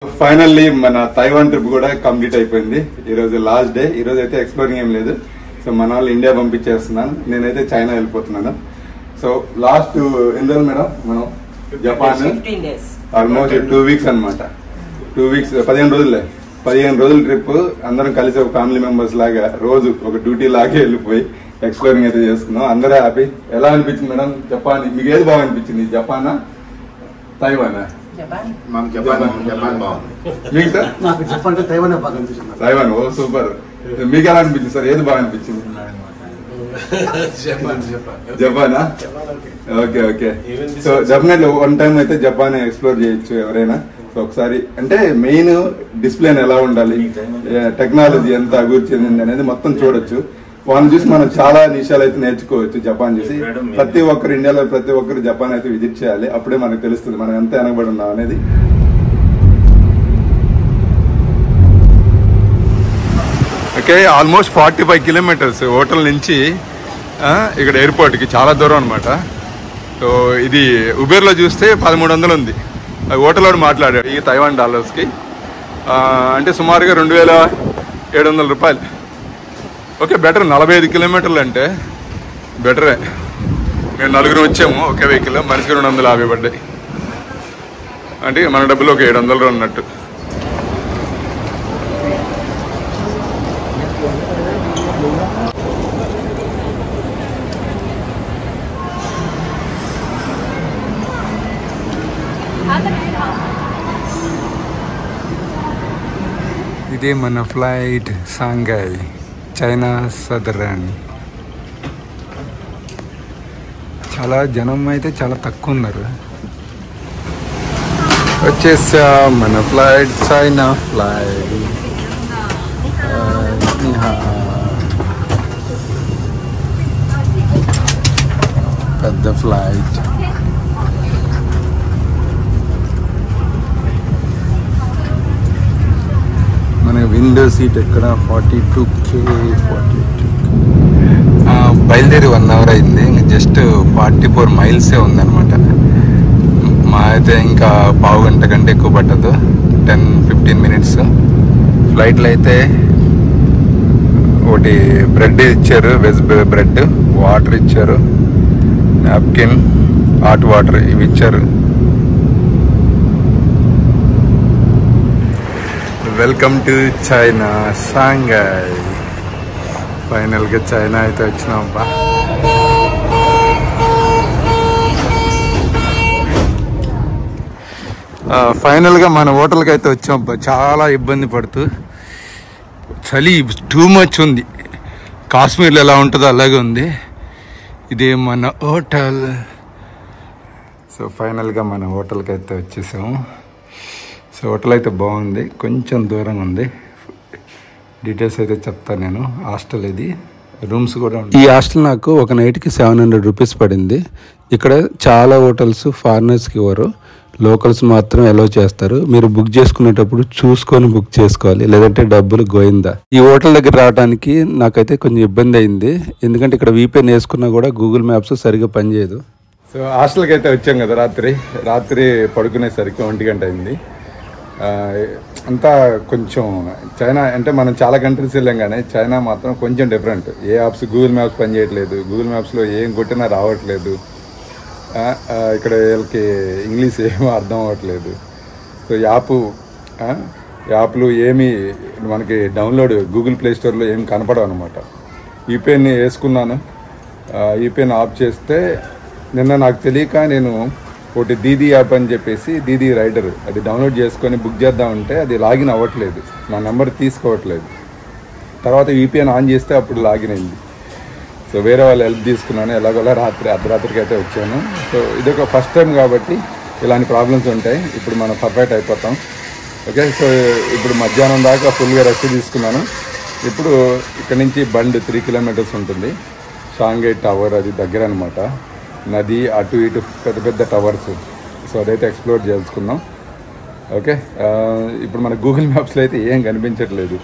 Finally మన Taiwan trip కూడా complete అయిపోయింది. ఈ రోజు లాస్ట్ డే. ఈ రోజు అయితే ఎక్స్ప్లోరింగ్ ఏం లేదు. సో మన వాళ్ళు ఇండియా పంపించేస్తున్నాను, నేనైతే చైనా వెళ్ళిపోతున్నాను. సో లాస్ట్ ఎన్ని రోజులు మేడం మనం జపాన్? ఆల్మోస్ట్ 2 weeks అనమాట. 2 weeks 15 రోజులే. 15 రోజుల ట్రిప్ అందరం కలిసి ఒక ఫ్యామిలీ మెంబర్స్ లాగా రోజు ఒక డ్యూటీ లాగే వెళ్ళిపోయి ఎక్స్ప్లోరింగ్ అయితే చేసుకున్నాం. అందరూ హ్యాపీ. ఎలా అనిపించింది మేడం జపాన్? మీకు ఏది బాగా అనిపించింది, జపానా తైవానా? తైవాన్. ఓ సూపర్. మీకు ఎలా అనిపించింది సార్? ఏది బాగా అనిపించింది? జపానా? Okay okay. So definitely one time అయితే జపాన్ ఎక్స్ప్లోర్ చేయొచ్చు ఎవరైనా. సో ఒకసారి అంటే మెయిన్ డిస్ప్లే ఎలా ఉండాలి, టెక్నాలజీ ఎంత అభివృద్ధి చెందింది అనేది మొత్తం చూడొచ్చు. వాళ్ళని చూసి మనం చాలా విషయాలు అయితే నేర్చుకోవచ్చు. జపాన్ చూసి ప్రతి ఒక్కరు, ఇండియాలో ప్రతి ఒక్కరు జపాన్ అయితే విజిట్ చేయాలి. అప్పుడే మనకు తెలుస్తుంది మనం ఎంత వెనకబడి ఉన్నాం అనేది. ఓకే, ఆల్మోస్ట్ 45 kilometers హోటల్ నుంచి ఇక్కడ ఎయిర్పోర్ట్కి, చాలా దూరం అనమాట. సో ఇది ఉబేర్లో చూస్తే 1300 ఉంది. హోటల్ వాడు మాట్లాడాడు ఈ తైవాన్ డాలర్స్కి, అంటే సుమారుగా 2700 రూపాయలు. Okay, better. 45 kilometers అంటే బెటరే. మేము 4 వచ్చాము ఒకే వెహికల్, మనిషికి 250 పడ్డాయి. అంటే మన డబ్బులు ఒక 700 ఉన్నట్టు. ఇదే మన ఫ్లైట్ షాంఘై, చైనా సదరన్. చాలా జనం అయితే చాలా తక్కువ ఉన్నారు. వచ్చేసా మన ఫ్లైట్, చైనా ఫ్లైట్. పెద్ద ఫ్లైట్. మన విండో సీట్ ఎక్కడ? 42K. బయలుదేరి 1 hour అయింది. జస్ట్ 44 miles ఉందన్నమాట. మా అయితే ఇంకా పావు గంట కంటే ఎక్కువ పట్టదు, 10-15 minutes. ఫ్లైట్లో అయితే ఒకటి బ్రెడ్ ఇచ్చారు, వెజ్ బ్రెడ్, వాటర్ ఇచ్చారు, నాప్కిన్, హాట్ వాటర్ ఇవి ఇచ్చారు. Welcome to China Shanghai. ఫైనల్గా చైనా అయితే వచ్చినామబ్బా. ఫైనల్గా మన హోటల్కి అయితే వచ్చామబ్బా. చాలా ఇబ్బంది పడుతూ, చలి టూ మచ్ ఉంది. కాశ్మీర్లో ఎలా ఉంటుందో అలాగే ఉంది. ఇదే మన హోటల్. సో ఫైనల్గా మన హోటల్కి అయితే వచ్చేసాము. సో హోటల్ అయితే బాగుంది, కొంచెం దూరంగా ఉంది. డీటెయిల్స్ అయితే చెప్తాను నేను. హాస్టల్ ఇది, రూమ్స్ కూడా ఉంటాయి. ఈ హాస్టల్ నాకు ఒక నైట్కి 700 రూపీస్ పడింది. ఇక్కడ చాలా హోటల్స్ ఫారినర్స్కి ఇవ్వరు, లోకల్స్ మాత్రం అలౌ చేస్తారు. మీరు బుక్ చేసుకునేటప్పుడు చూసుకొని బుక్ చేసుకోవాలి, లేదంటే డబ్బులు గోయిందా. ఈ హోటల్ దగ్గర రావడానికి నాకైతే కొంచెం ఇబ్బంది అయింది, ఎందుకంటే ఇక్కడ VPN వేసుకున్నా కూడా గూగుల్ మ్యాప్స్ సరిగ్గా పనిచేయదు. సో హాస్టల్కి అయితే వచ్చాం కదా. రాత్రి పడుకునేసరికి 1 గంట అయింది. అంతా కొంచెం చైనా అంటే మనం చాలా కంట్రీస్ వెళ్ళాం, కానీ చైనా మాత్రం కొంచెం డిఫరెంట్. ఏ యాప్స్, గూగుల్ మ్యాప్స్ పనిచేయట్లేదు, గూగుల్ మ్యాప్స్లో ఏం కొట్టినా రావట్లేదు. ఇక్కడ వీళ్ళకి ఇంగ్లీష్ ఏమీ అర్థం అవ్వట్లేదు. సో యాప్లు ఏమీ మనకి డౌన్లోడ్ గూగుల్ ప్లే స్టోర్లో ఏమి కనపడవు అనమాట. VPN వేసుకున్నాను, VPN ఆఫ్ చేస్తే నిన్న నాకు తెలియక నేను ఒకటి దీదీ యాప్ అని చెప్పేసి, దీదీ రైడర్, అది డౌన్లోడ్ చేసుకొని బుక్ చేద్దామంటే అది లాగిన్ అవ్వట్లేదు, నా నెంబర్ తీసుకోవట్లేదు. తర్వాత VPN ఆన్ చేస్తే అప్పుడు లాగిన్ అయింది. సో వేరే వాళ్ళు హెల్ప్ తీసుకున్నాను, ఎలాగోలా అర్ధరాత్రికి అయితే వచ్చాను. సో ఇదొక ఫస్ట్ టైం కాబట్టి ఇలాంటి ప్రాబ్లమ్స్ ఉంటాయి. ఇప్పుడు మనం పర్ఫెక్ట్ అయిపోతాం. ఓకే, సో ఇప్పుడు మధ్యాహ్నం దాకా ఫుల్గా రెస్ట్ తీసుకున్నాను. ఇప్పుడు ఇక్కడ నుంచి బండ్ 3 kilometers ఉంటుంది. షాంఘై టవర్ అది దగ్గర అనమాట. నది అటు ఇటు పెద్ద పెద్ద టవర్స్. సో అదైతే ఎక్స్ప్లోర్ చేసుకున్నాం. ఓకే, ఇప్పుడు మన గూగుల్ మ్యాప్స్లో అయితే ఏం కనిపించట్లేదు.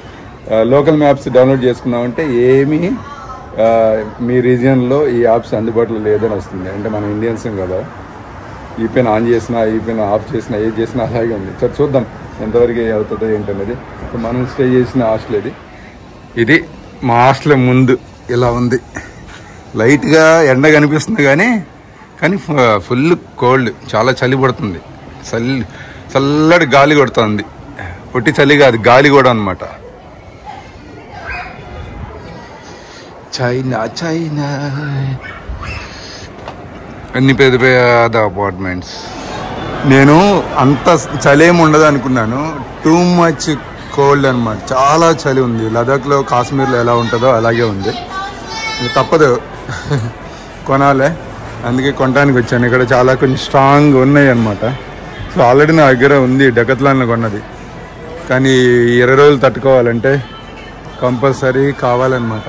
లోకల్ మ్యాప్స్ డౌన్లోడ్ చేసుకున్నామంటే ఏమీ మీ రీజియన్లో ఈ యాప్స్ అందుబాటులో లేదని వస్తుంది. అంటే మన ఇండియన్స్ కదా, VPN ఆన్ చేసినా, VPN ఆఫ్ చేసినా, ఏది చేసినా అలాగే ఉంది. సరే చూద్దాం. ఎంతవరకు అవుతుందో ఏంటనేది. సో మనం స్టే చేసిన హాస్టల్ ఇది మా హాస్టల్ ముందు ఇలా ఉంది. లైట్గా ఎండ కనిపిస్తుంది కానీ ఫుల్ కోల్డ్, చాలా చలి పడుతుంది. చల్లటి గాలి కొడుతుంది. ఒట్టి చలి కాదు, గాలి కూడా అనమాట. చైనా అన్ని పెద్ద పెద్ద అపార్ట్మెంట్స్. నేను అంత చలి ఏమి ఉండదు అనుకున్నాను. టూ మచ్ కోల్డ్ అనమాట. చాలా చలి ఉంది. లదాఖ్లో, కాశ్మీర్లో ఎలా ఉంటుందో అలాగే ఉంది. తప్పదు, కొనాలి. అందుకే కొనడానికి వచ్చాను. ఇక్కడ చాలా కొంచెం స్ట్రాంగ్ ఉన్నాయి అనమాట. సో ఆల్రెడీ నా దగ్గర ఉంది, డెకత్లాన్లో కొన్నది. కానీ 20 రోజులు తట్టుకోవాలంటే కంపల్సరీ కావాలన్నమాట.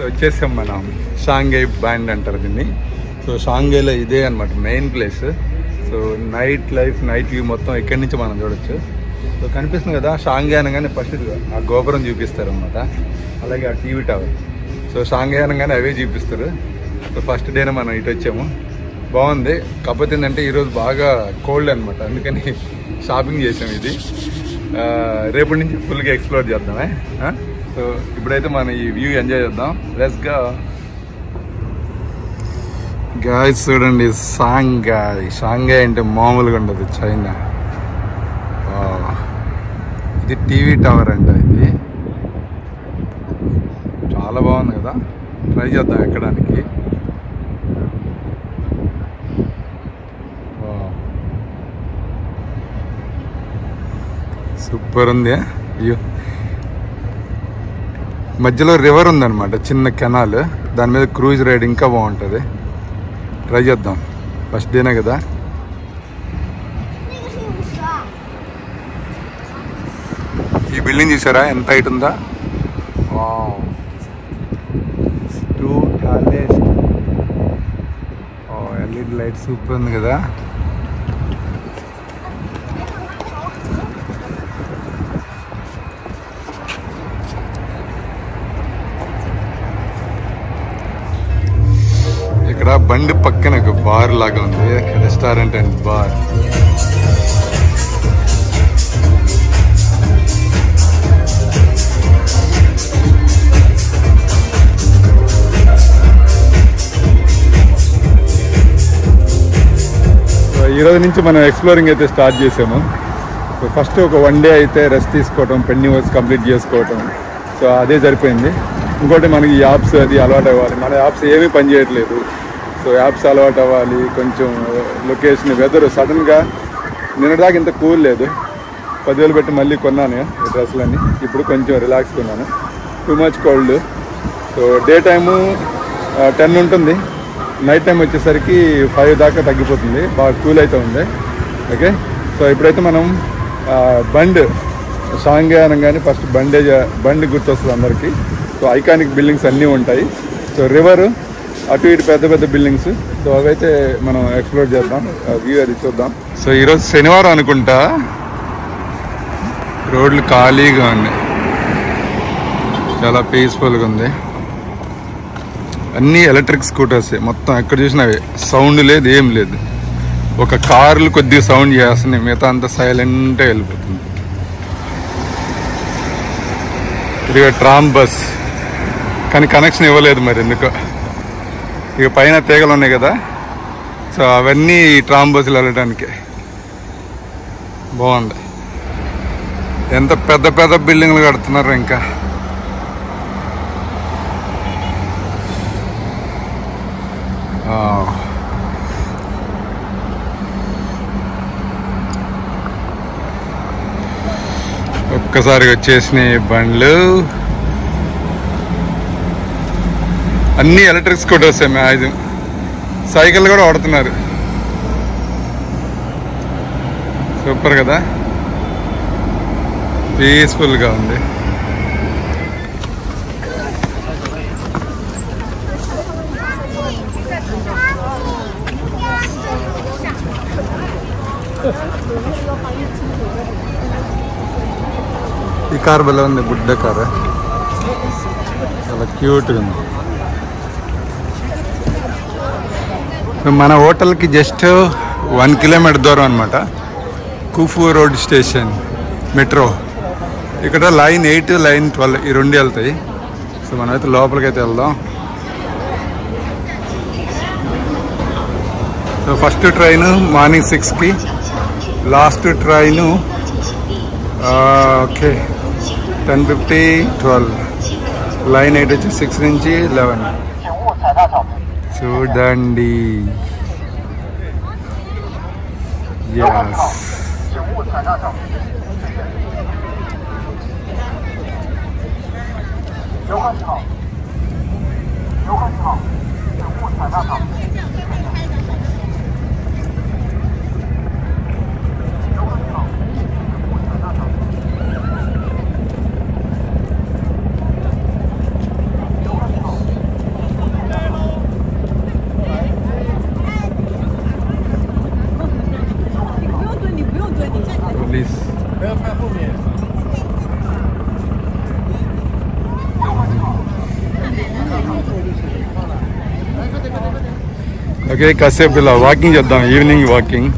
వచ్చేసాం మనం షాంఘై బ్యాండ్ అంటారు దీన్ని. సో షాంఘైలో ఇదే అనమాట main place. So night life, night view మొత్తం ఇక్కడి నుంచి మనం చూడొచ్చు. సో కనిపిస్తుంది కదా షాంఘై అనగానే ఫస్ట్ ఆ గోపురం చూపిస్తారు అనమాట. అలాగే ఆ టీవీ టవర్. సో షాంఘై అనగానే అవే చూపిస్తారు. సో ఫస్ట్ డేనే మనం ఇటు వచ్చాము. బాగుంది. కాకపోతే ఏంటంటే ఈరోజు బాగా కోల్డ్ అనమాట. అందుకని షాపింగ్ చేసాం. ఇది రేపటి నుంచి ఫుల్గా ఎక్స్ప్లోర్ చేద్దామే. సో ఇప్పుడైతే మనం ఈ వ్యూ ఎంజాయ్ చేద్దాం. Let's go. గాయ్స్ చూడండి, షాంఘై అంటే మామూలుగా ఉండదు చైనా. ఇది టీవీ టవర్ అంట. ఇది చాలా బాగుంది కదా. ట్రై చేద్దాం ఎక్కడానికి. సూపర్ ఉంది. అయ్యో, మధ్యలో రివర్ ఉందన్నమాట, చిన్న కెనాల్. దాని మీద క్రూజ్ రైడ్ ఇంకా బాగుంటుంది. ట్రై చేద్దాం, ఫస్ట్ డేనే కదా. ఈ బిల్డింగ్ చూసారా ఎంత హైట్ ఉందా. ఎల్ఈడి లైట్ సూపర్ ఉంది కదా. ఇక్కడ బండి పక్కన ఒక బార్ లాగా ఉంది, రెస్టారెంట్ అండ్ బార్. ఈరోజు నుంచి మనం ఎక్స్ప్లోరింగ్ అయితే స్టార్ట్ చేసాము. సో ఫస్ట్ ఒక 1 డే అయితే రెస్ట్ తీసుకోవటం, పెండింగ్ వర్క్స్ కంప్లీట్ చేసుకోవటం. సో అదే సరిపోయింది. ఇంకోటి మనకి యాప్స్ అది అలవాటు అవ్వాలి. మన యాప్స్ ఏమీ పనిచేయట్లేదు. సో యాప్స్ అలవాటు అవ్వాలి. కొంచెం లొకేషన్, వెదర్ సడన్గా నిన్నటిదాకా ఇంత కూల్ లేదు. 10,000 పెట్టి మళ్ళీ కొన్నాను ఈ డ్రెస్సులన్నీ. ఇప్పుడు కొంచెం రిలాక్స్ కొన్నాను. Too much cold. So day time 10 ఉంటుంది, నైట్ టైం వచ్చేసరికి 5 దాకా తగ్గిపోతుంది. బాగా కూల్ అయితే ఉంది. ఓకే, సో ఇప్పుడైతే మనం బండ్ షాంఘై అనగానే ఫస్ట్ బండి గుర్తొస్తుంది అందరికీ. సో ఐకానిక్ బిల్డింగ్స్ అన్నీ ఉంటాయి. సో రివర్, అటు ఇటు పెద్ద పెద్ద బిల్డింగ్స్. సో అవైతే మనం ఎక్స్ప్లోర్ చేద్దాం, వ్యూ అది చూద్దాం. సో ఈరోజు శనివారం అనుకుంటా, రోడ్లు ఖాళీగా ఉన్నాయి, చాలా పీస్ఫుల్గా ఉంది. అన్నీ ఎలక్ట్రిక్ స్కూటర్స్ మొత్తం. ఎక్కడ చూసినా సౌండ్ లేదు, ఏం లేదు. ఒక కార్లు కొద్దిగా సౌండ్ చేస్తున్నాయి, మిగతా అంతా సైలెంట్గా వెళ్ళిపోతుంది. ఇది ట్రామ్ బస్, కానీ కనెక్షన్ ఇవ్వలేదు మరి ఎందుకో. ఇక పైన తీగలు ఉన్నాయి కదా, సో అవన్నీ ట్రామ్ బస్సులు వెళ్ళడానికి బాగుంది. ఎంత పెద్ద పెద్ద బిల్డింగ్లు కడుతున్నారు ఇంకా. ఒక్కసారిగా వచ్చేసినాయి బండ్లు. అన్నీ ఎలక్ట్రిక్ స్కూటర్స్. మ్యాక్సిమం సైకిల్ కూడా వాడుతున్నారు. సూపర్ కదా, పీస్ఫుల్గా ఉంది. ఈ కార్ భలే ఉంది, బుడ్డ కార్, చాలా క్యూట్గా ఉంది. మన హోటల్కి జస్ట్ 1 కిలోమీటర్ దూరం అనమాట. Khufu road station metro. ఇక్కడ లైన్ 8 లైన్ 12 ఈ రెండు వెళ్తాయి. సో మనమైతే లోపలికైతే వెళ్దాం. సో ఫస్ట్ ట్రైన్ మార్నింగ్ 6కి, లాస్ట్ ట్రైను ఓకే 10:50 12. లైన్ 8 వచ్చి 6 నుంచి 11. చూడండి. Yes. Police. ఓకే, కాసేపు ఇలా వాకింగ్ చేద్దాం. Evening walking.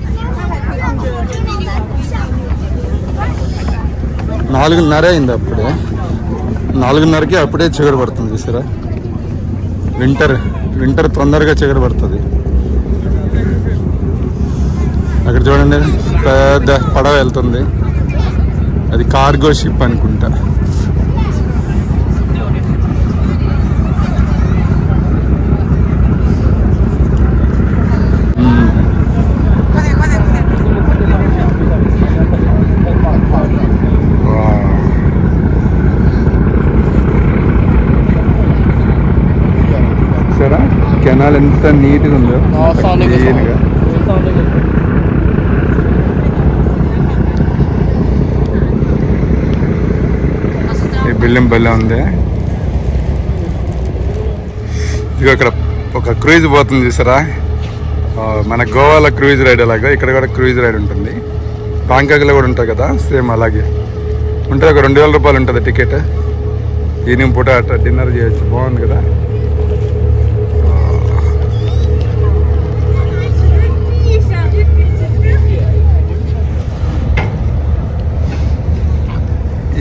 4:30 అయింది అప్పుడే. 4:30కి అప్పుడే చీకటి పడుతుంది. చూసారా, వింటర్ తొందరగా చీకటి పడుతుంది. అక్కడ చూడండి, పెద్ద పడవ వెళ్తుంది. అది కార్గో షిప్ అనుకుంటా. సరే, కెనాల్ ఎంత నీట్గా ఉందో. క్లీన్గా. ఈ బిల్డింగ్ భలే ఉంది. ఇక అక్కడ ఒక క్రూయిజ్ పోతుంది చూసారా, మన గోవాలో క్రూయిజ్ రైడ్ అలాగా ఇక్కడ కూడా క్రూయిజ్ రైడ్ ఉంటుంది. బ్యాంకాక్లో కూడా ఉంటుంది కదా, సేమ్ అలాగే ఉంటుంది. ఒక 2000 రూపాయలు ఉంటుంది టికెట్. ఈవినింగ్ పూట అట్లా డిన్నర్ చేయొచ్చు. బాగుంది కదా.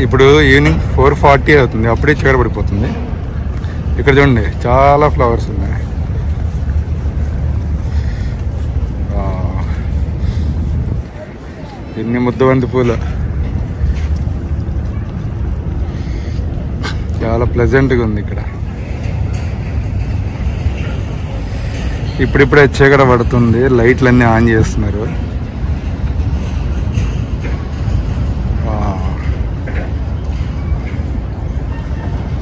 ఇప్పుడు ఈవినింగ్ 4:40 అవుతుంది. అప్పుడే చీకటి పడిపోతుంది. ఇక్కడ చూడండి, చాలా ఫ్లవర్స్ ఉన్నాయి. ఎన్ని ముద్దబంతి పూలు. చాలా ప్లెజెంట్గా ఉంది ఇక్కడ. ఇప్పుడిప్పుడే చీకటి పడుతుంది. లైట్లన్నీ ఆన్ చేస్తున్నారు.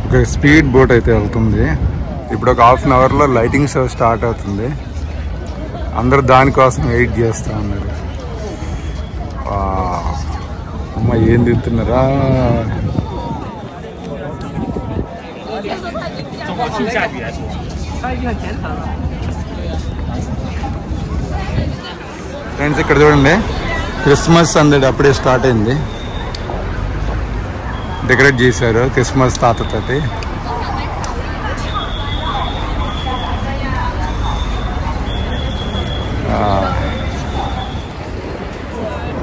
ఒక స్పీడ్ బోట్ అయితే వెళ్తుంది. ఇప్పుడు ఒక 1/2 అవర్లో లైటింగ్ షో స్టార్ట్ అవుతుంది. అందరూ దానికోసం వెయిట్ చేస్తూ ఉన్నారు. అమ్మ, ఏం తింటున్నారా? ఫ్రెండ్స్, ఇక్కడ చూడండి, క్రిస్మస్ సందడి అప్పుడే స్టార్ట్ అయింది. డెకరేట్ చేశారు క్రిస్మస్ తాతతోటి.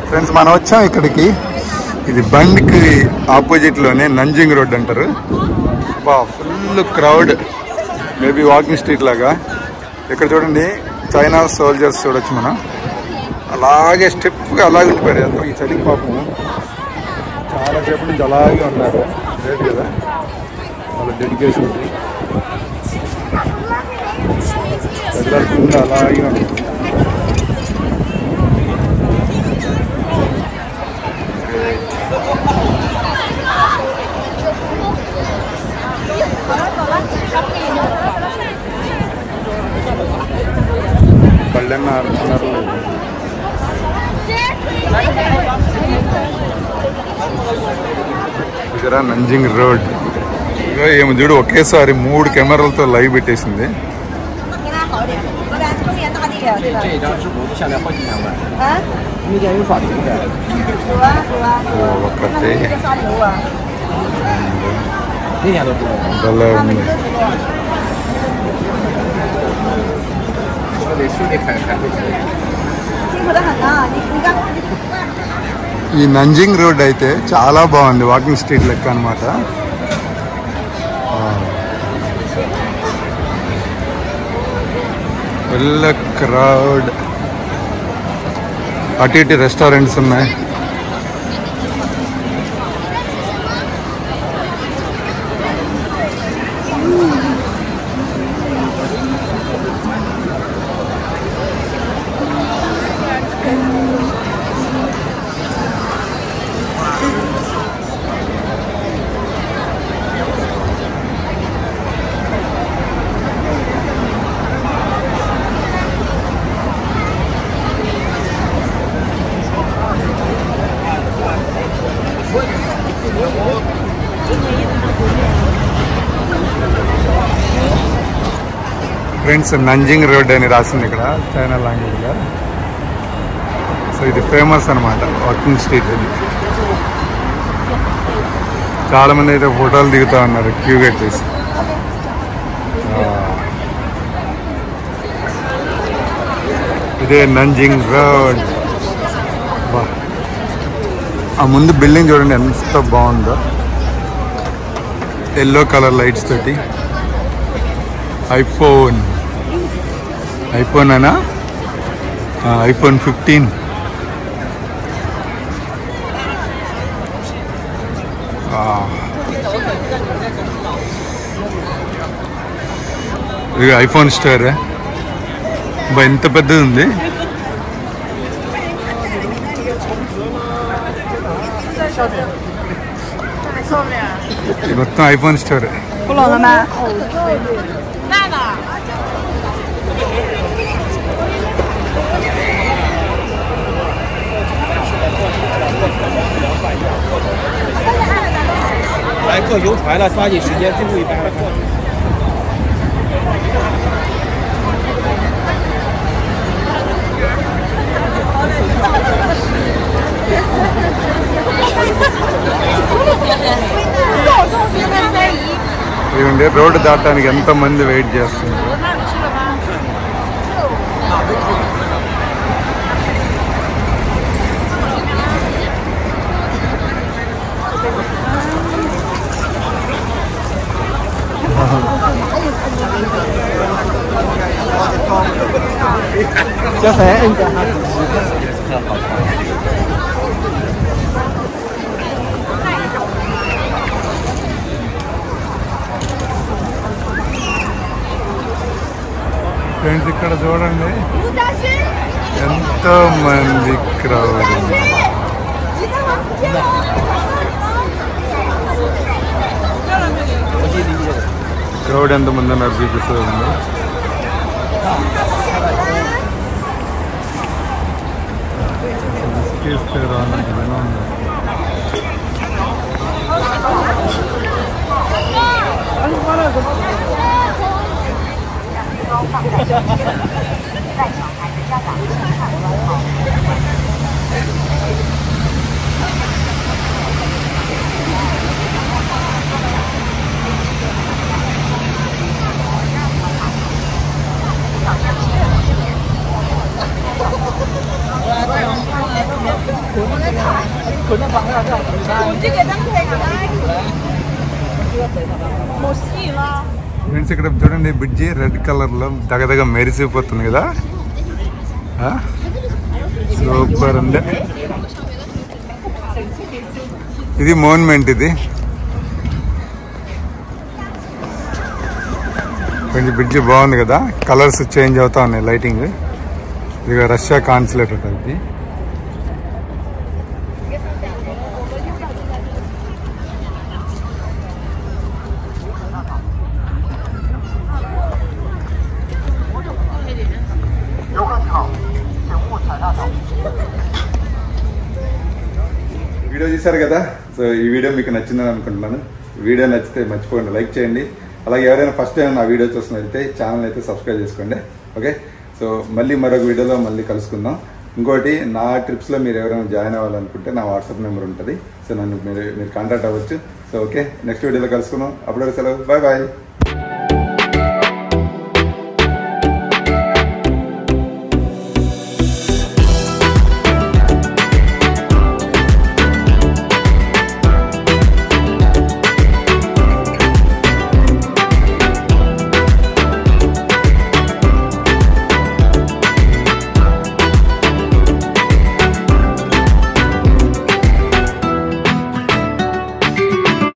ఫ్రెండ్స్, మనం వచ్చాం ఇక్కడికి. ఇది బండ్కి ఆపోజిట్లోనే నంజింగ్ రోడ్ అంటారు. Full crowd. Maybe walking street లాగా. ఇక్కడ చూడండి, చైనా సోల్జర్స్ చూడొచ్చు మనం. అలాగే స్టెప్గా అలాగే ఉండిపోయారు. ఈ చలికి పాపం చాలా సేపు నుంచి అలాగే ఉన్నారు. లేదు కదా, వాళ్ళ డెడికేషన్ వెళ్ళకుండా అలాగే ఉన్నారు. పళ్ళెన్న అన్నారు. ఇదరా నంజింగ్ రోడ్. ఏమో చూడు, ఒకేసారి 3 కెమెరాలతో లైవ్ పెట్టేసింది. ఒకటి భలే ఉంది. ఈ నంజింగ్ రోడ్ అయితే చాలా బాగుంది, వాకింగ్ స్ట్రీట్ లెక్క అనమాట. Full crowd. అటు ఇటు రెస్టారెంట్స్ ఉన్నాయి. ఫ్రెండ్స్, నంజింగ్ రోడ్ అని రాసింది ఇక్కడ చైనా లాంగ్వేజ్లో. సో ఇది ఫేమస్ అనమాట వాకింగ్ స్ట్రీట్. ఇది చాలా మంది అయితే ఫోటోలు దిగుతా ఉన్నారు క్యూ కట్టేసి. ఇదే నంజింగ్ రోడ్. ఆ ముందు బిల్డింగ్ చూడండి ఎంత బాగుందో, ఎల్లో కలర్ లైట్స్ తోటి. ఐఫోన్ అనా, ఐఫోన్ 15. ఇది ఐఫోన్ స్టోర్. ఎంత పెద్దది ఉంది. మొత్తం ఐఫోన్ స్టోర్.来客游船了，抓紧时间，最后一班了。ఇవ్వండి రోడ్డు దాటడానికి ఎంతమంది వెయిట్ చేస్తున్నారు. ఫ్రెండ్స్, ఇక్కడ చూడండి ఎంతో మంది క్రౌడ్. క్రౌడ్ ఎంతమంది ఉన్నారు చూపిస్తుంది. ఫ్రెండ్స్, ఇక్కడ చూడండి బ్రిడ్జి రెడ్ కలర్ లో దగదగ మెరిసిపోతుంది కదా, సూపర్ ఉంది. ఇది మోన్మెంట్. ఇది కొంచెం బ్రిడ్జి బాగుంది కదా, కలర్స్ చేంజ్ అవుతా ఉన్నాయి, లైటింగ్. ఇది రష్యా కాన్సులేట్ ఉంటుంది. వీడియో చూసారు కదా. సో ఈ వీడియో మీకు నచ్చిందని అనుకుంటున్నాను. వీడియో నచ్చితే మర్చిపోండి లైక్ చేయండి. అలాగే ఎవరైనా ఫస్ట్ టైం నా వీడియో చూస్తున్నట్లయితే ఛానల్ అయితే సబ్స్క్రైబ్ చేసుకోండి. ఓకే, సో మళ్ళీ మరొక వీడియోలో మళ్ళీ కలుసుకుందాం. ఇంకోటి, నా ట్రిప్స్లో మీరు ఎవరైనా జాయిన్ అవ్వాలనుకుంటే నా వాట్సాప్ నెంబర్ ఉంటుంది. సో నన్ను మీరు కాంటాక్ట్ అవ్వచ్చు. సో ఓకే, నెక్స్ట్ వీడియోలో కలుసుకుందాం. అప్పుడు సెలవు. Bye bye.